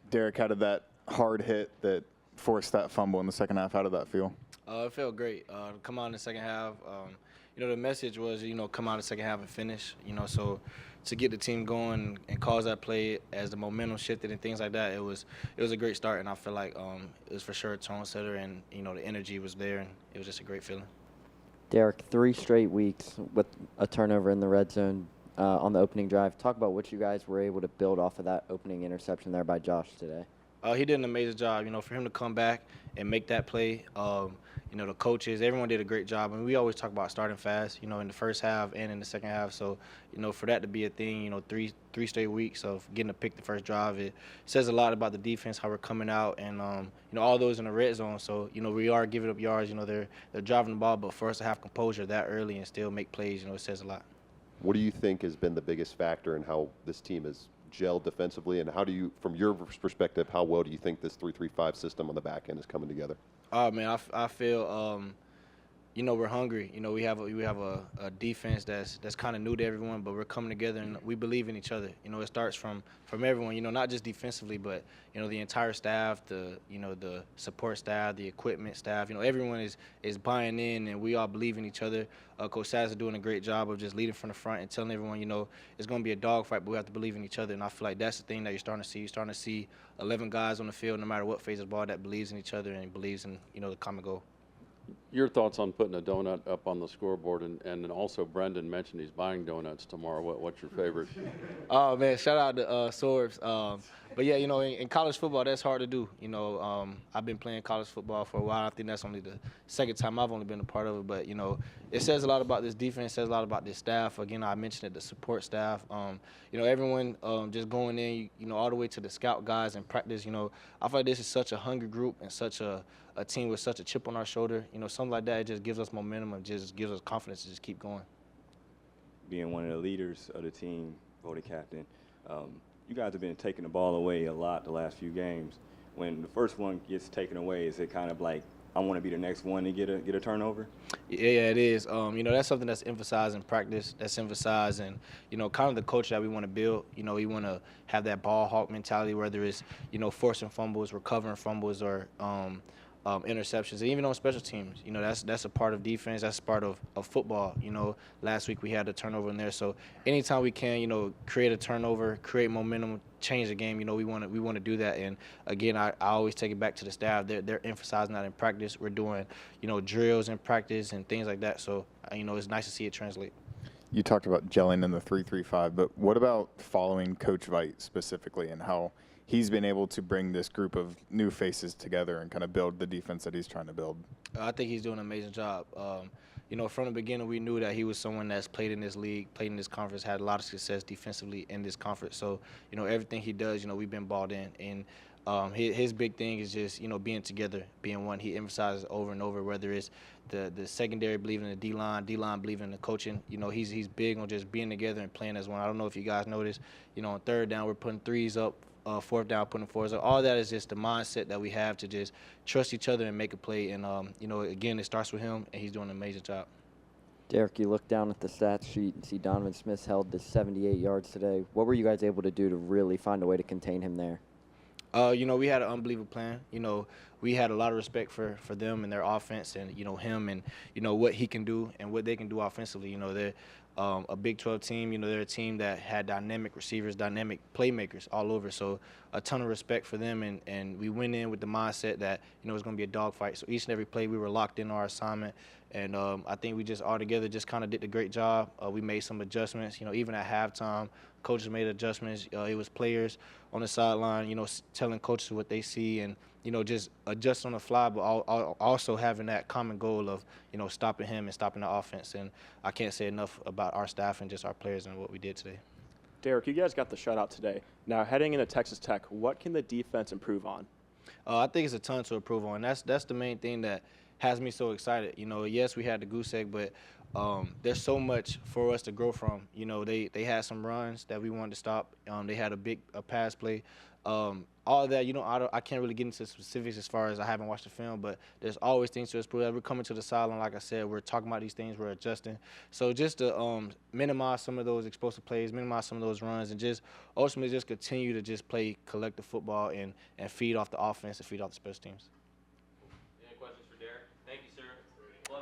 Derrick, how did that hard hit that forced that fumble in the second half, how did that feel? It felt great. To come out in the second half, the message was, come out in the second half and finish. So to get the team going and cause that play as the momentum shifted and things like that, it was a great start, and I feel like it was for sure a tone setter, and the energy was there, and it was just a great feeling. Derrick, 3 straight weeks with a turnover in the red zone on the opening drive. Talk about what you guys were able to build off of that opening interception there by Josh today. He did an amazing job. For him to come back and make that play, the coaches, everyone did a great job. And we always talk about starting fast, in the first half and in the second half. So, for that to be a thing, three straight weeks of getting to pick the first drive, it says a lot about the defense, how we're coming out, and, all those in the red zone. So, we are giving up yards. They're driving the ball, but for us to have composure that early and still make plays, it says a lot. What do you think has been the biggest factor in how this team has gelled defensively, and how do you, from your perspective, how well do you think this 3-3-5 system on the back end is coming together? Oh man, I feel we're hungry. We have a defense that's kind of new to everyone, but we're coming together and we believe in each other. It starts from everyone. Not just defensively, but the entire staff, the support staff, the equipment staff. Everyone is buying in, and we all believe in each other. Coach Saz is doing a great job of just leading from the front and telling everyone, it's going to be a dogfight, but we have to believe in each other. And I feel like that's the thing that you're starting to see. You're starting to see 11 guys on the field, no matter what phase of the ball, that believes in each other and believes in the common goal. Your thoughts on putting a donut up on the scoreboard, and then also Brendan mentioned he's buying donuts tomorrow. What's your favorite? Oh man, shout out to Sorbs. But yeah, in college football, that's hard to do. I've been playing college football for a while. I think that's only the second time I've only been a part of it. But it says a lot about this defense. It says a lot about this staff. Again, I mentioned it, the support staff. Everyone just going in. All the way to the scout guys in practice. I feel like this is such a hungry group and such a team with such a chip on our shoulder. Something like that, it just gives us momentum and just gives us confidence to just keep going. Being one of the leaders of the team, voted captain, you guys have been taking the ball away a lot the last few games. When the first one gets taken away, is it kind of like, I want to be the next one to get a turnover? Yeah, it is. That's something that's emphasized in practice. That's emphasized in, kind of the culture that we want to build. We want to have that ball hawk mentality, whether it's, forcing fumbles, recovering fumbles, or interceptions, and even on special teams. That's a part of defense. That's a part of football. Last week we had a turnover in there. So anytime we can, create a turnover, create momentum, change the game, we want to do that. And again, I always take it back to the staff. They're emphasizing that in practice. We're doing, drills in practice and things like that. So it's nice to see it translate. You talked about gelling in the 3-3-5, but what about following Coach Veit specifically and how he's been able to bring this group of new faces together and kind of build the defense that he's trying to build? I think he's doing an amazing job. From the beginning, we knew that he was someone that's played in this league, played in this conference, had a lot of success defensively in this conference. So, everything he does, we've been balled in. And his big thing is just, being together, being one. He emphasizes over and over, whether it's the secondary believing in the D-line believing in the coaching. He's big on just being together and playing as one. I don't know if you guys noticed, on third down, we're putting threes up. Fourth down, putting fours up. All that is just the mindset that we have to just trust each other and make a play. And, again, it starts with him, and he's doing an amazing job. Derrick, you look down at the stats sheet and see Donovan Smith held to 78 yards today. What were you guys able to do to really find a way to contain him there? We had an unbelievable plan. We had a lot of respect for them and their offense and, him and, what he can do and what they can do offensively. They're a Big 12 team. They're a team that had dynamic receivers, dynamic playmakers all over. So a ton of respect for them. And we went in with the mindset that, it was going to be a dogfight. So each and every play we were locked in our assignment. And I think we just all together just kind of did a great job. We made some adjustments. Even at halftime, coaches made adjustments. It was players on the sideline, telling coaches what they see and, just adjust on the fly, but also having that common goal of, stopping him and stopping the offense. And I can't say enough about our staff and just our players and what we did today. Derrick, you guys got the shutout today. Now, heading into Texas Tech, what can the defense improve on? I think it's a ton to improve on. That's the main thing that has me so excited. Yes, we had the goose egg, but there's so much for us to grow from. They had some runs that we wanted to stop. They had a big pass play all of that, I can't really get into specifics as far as I haven't watched the film, but there's always things to improve. As we're coming to the sideline, like I said, we're talking about these things, we're adjusting. So just to minimize some of those explosive plays, minimize some of those runs, and just ultimately just continue to just play collective football and feed off the offense and feed off the special teams. Any questions for Derrick? Thank you, sir. Well,